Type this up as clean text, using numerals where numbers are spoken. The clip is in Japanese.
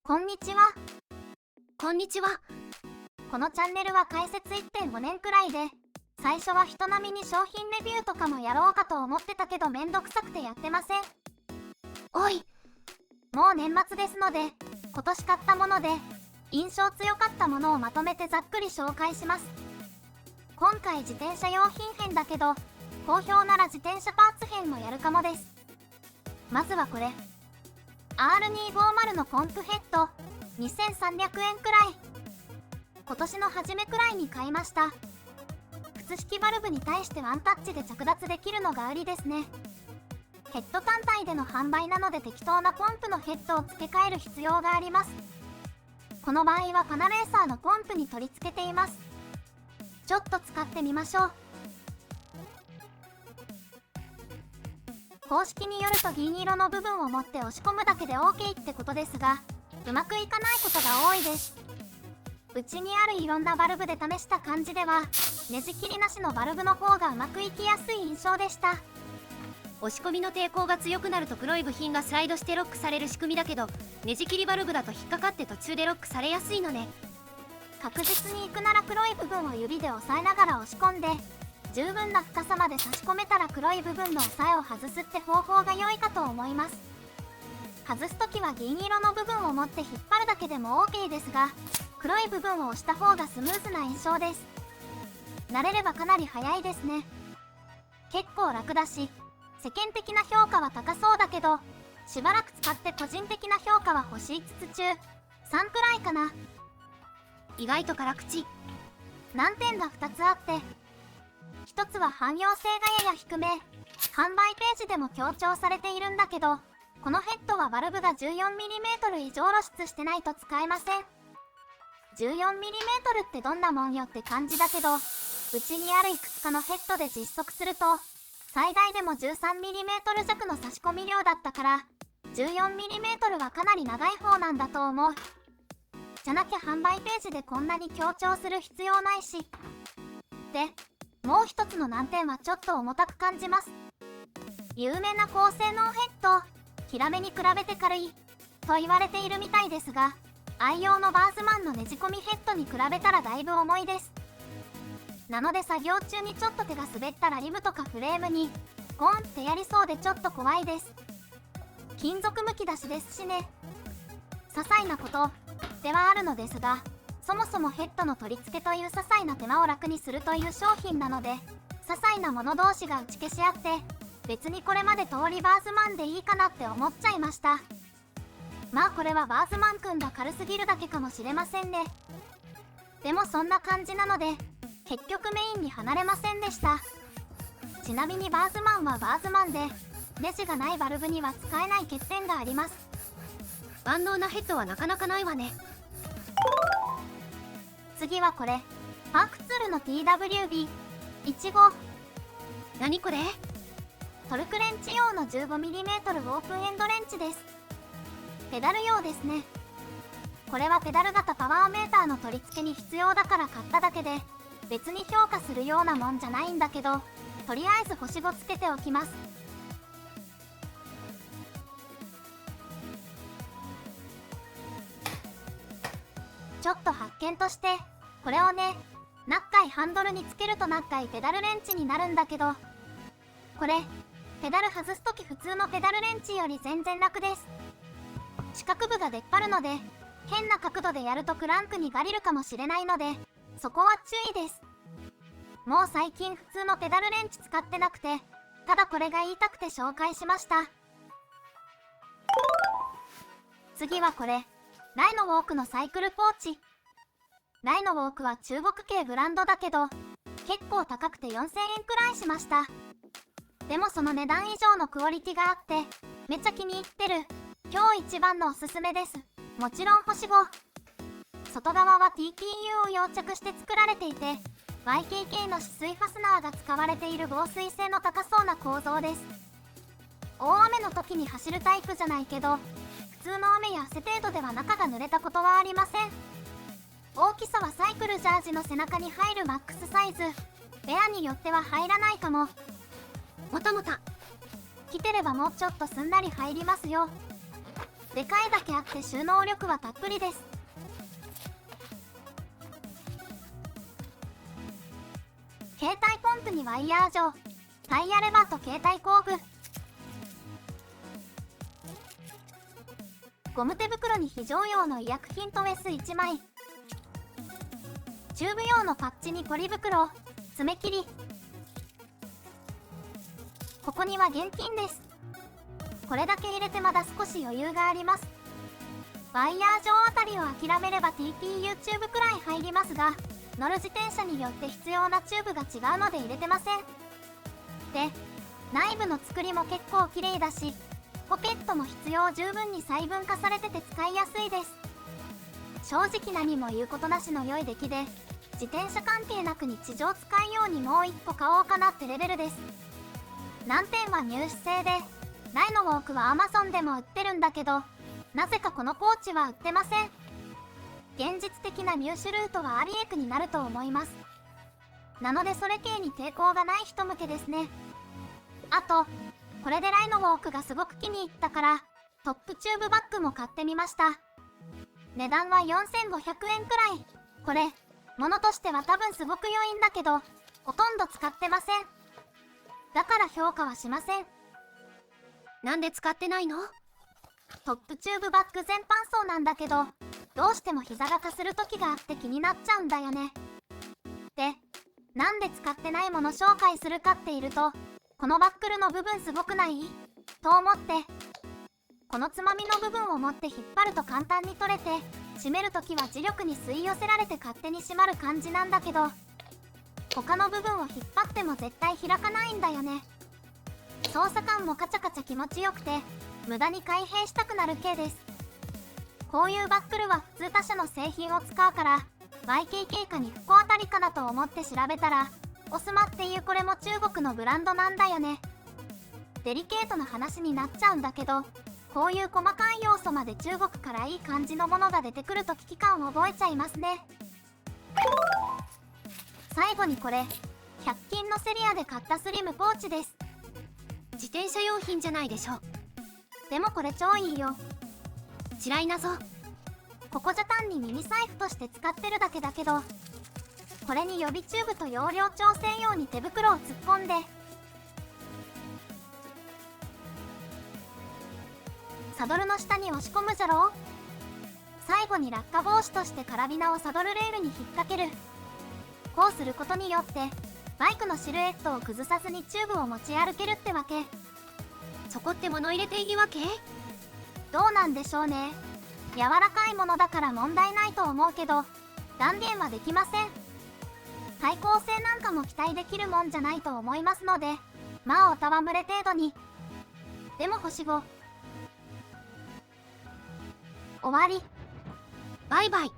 こんにちは。こんにちは。このチャンネルは開設 1.5 年くらいで、最初は人並みに商品レビューとかもやろうかと思ってたけどめんどくさくてやってません。おい、もう年末ですので、今年買ったもので、印象強かったものをまとめてざっくり紹介します。今回自転車用品編だけど、好評なら自転車パーツ編もやるかもです。まずはこれ。R250 のポンプヘッド、2300円くらい。今年の初めくらいに買いました。靴式バルブに対してワンタッチで着脱できるのが売りですね。ヘッド単体での販売なので適当なポンプのヘッドを付け替える必要があります。この場合はパナレーサーのポンプに取り付けています。ちょっと使ってみましょう。公式によると銀色の部分を持って押し込むだけで OK ってことですが、うまくいかないことが多いです。うちにあるいろんなバルブで試した感じでは、ネジ切りなしのバルブの方がうまくいきやすい印象でした。押し込みの抵抗が強くなると黒い部品がスライドしてロックされる仕組みだけど、ネジ切りバルブだと引っかかって途中でロックされやすいのね。確実に行くなら黒い部分を指で押さえながら押し込んで、十分な深さまで差し込めたら黒い部分の押さえを外すって方法が良いかと思います。外すときは銀色の部分を持って引っ張るだけでも OK ですが、黒い部分を押した方がスムーズな印象です。慣れればかなり早いですね。結構楽だし、世間的な評価は高そうだけど、しばらく使って個人的な評価は星5つ中3くらいかな。意外と辛口。難点が2つあって、1つは汎用性がやや低め、販売ページでも強調されているんだけど、このヘッドはバルブが 14mm 以上露出してないと使えません。14mm ってどんなもんよって感じだけど、うちにあるいくつかのヘッドで実測すると、最大でも 13mm 弱の差し込み量だったから、14mm はかなり長い方なんだと思う。じゃなきゃ販売ページでこんなに強調する必要ないし。で、もう一つの難点はちょっと重たく感じます。有名な高性能ヘッド、ヒラメに比べて軽いと言われているみたいですが、愛用のバーズマンのねじ込みヘッドに比べたらだいぶ重いです。なので作業中にちょっと手が滑ったらリムとかフレームにゴンってやりそうでちょっと怖いです。金属むき出しですしね。些細なことではあるのですが、そもそもヘッドの取り付けという些細な手間を楽にするという商品なので、些細なもの同士が打ち消し合って、別にこれまで通りバーズマンでいいかなって思っちゃいました。まあこれはバーズマンくんが軽すぎるだけかもしれませんね。でもそんな感じなので、結局メインに離れませんでした。ちなみにバーズマンはバーズマンで、ネジがないバルブには使えない欠点があります。万能なヘッドはなかなかないわね。次はこれ、パークツールの TWB15。何これ？トルクレンチ用の 15mm オープンエンドレンチです。ペダル用ですね。これはペダル型パワーメーターの取り付けに必要だから買っただけで、別に評価するようなもんじゃないんだけど、とりあえず星5つけておきます。ちょっと発見として、これをね、ナッカイハンドルにつけるとナッカイペダルレンチになるんだけど、これ、ペダル外すとき普通のペダルレンチより全然楽です。四角部が出っ張るので、変な角度でやるとクランクにガリるかもしれないので、そこは注意です。もう最近普通のペダルレンチ使ってなくて、ただこれが言いたくて紹介しました。次はこれ、ライノウォークのサイクルポーチ。ライノウォークは中国系ブランドだけど、結構高くて4000円くらいしました。でもその値段以上のクオリティがあって、めっちゃ気に入ってる。今日一番のおすすめです。もちろん星5。外側は TPU を溶着して作られていて、YKK の止水ファスナーが使われている防水性の高そうな構造です。大雨の時に走るタイプじゃないけど、普通の雨や汗程度では中が濡れたことはありません。大きさはサイクルジャージの背中に入るマックスサイズ。ベアによっては入らないかも。もたもた。着てればもうちょっとすんなり入りますよ。でかいだけあって収納力はたっぷりです。携帯ポンプにワイヤー錠、タイヤレバーと携帯工具、ゴム手袋に非常用の医薬品とメス1枚、チューブ用のパッチにポリ袋、爪切り、ここには現金です。これだけ入れてまだ少し余裕があります。ワイヤー錠あたりを諦めれば TPU くらい入りますが、乗る自転車によって必要なチューブが違うので入れてません。で、内部の作りも結構綺麗だし、ポケットも必要十分に細分化されてて使いやすいです。正直何も言うことなしの良い出来で、自転車関係なく日常使いようにもう1個買おうかなってレベルです。難点は入手製で、ライノウォークは Amazon でも売ってるんだけど、なぜかこのポーチは売ってません。現実的な入手ルートはアリエクになると思います。なのでそれ系に抵抗がない人向けですね。あと、これでライノウォークがすごく気に入ったから、トップチューブバッグも買ってみました。値段は4500円くらい。これ、物としては多分すごく良いんだけど、ほとんど使ってません。だから評価はしません。なんで使ってないの？トップチューブバッグ全般そうなんだけど、どうしても膝がかする時があって気になっちゃうんだよね。で、なんで使ってないもの紹介するかっていると、このバックルの部分すごくない？と思って、このつまみの部分を持って引っ張ると簡単に取れて、締めるときは磁力に吸い寄せられて勝手に閉まる感じなんだけど、他の部分を引っ張っても絶対開かないんだよね。操作感もカチャカチャ気持ちよくて、無駄に開閉したくなる系です。こういうバックルは普通他社の製品を使うから、YKK かに不幸あたりかなと思って調べたら、オスマっていうこれも中国のブランドなんだよね。デリケートな話になっちゃうんだけど、こういう細かい要素まで中国からいい感じのものが出てくると危機感を覚えちゃいますね。最後にこれ、100均のセリアで買ったスリムポーチです。自転車用品じゃないでしょ。でもこれ超いいよ。嫌いなぞ。ここじゃ単にミニ財布として使ってるだけだけど、これに予備チューブと容量調整用に手袋を突っ込んで、サドルの下に押し込むじゃろう。最後に落下防止としてカラビナをサドルレールに引っ掛ける。こうすることによってバイクのシルエットを崩さずにチューブを持ち歩けるってわけ。そこって物入れていいわけ？どうなんでしょうね。柔らかいものだから問題ないと思うけど、断言はできません。耐候性なんかも期待できるもんじゃないと思いますので、まあおたわむれ程度に。でも星5。終わり。バイバイ。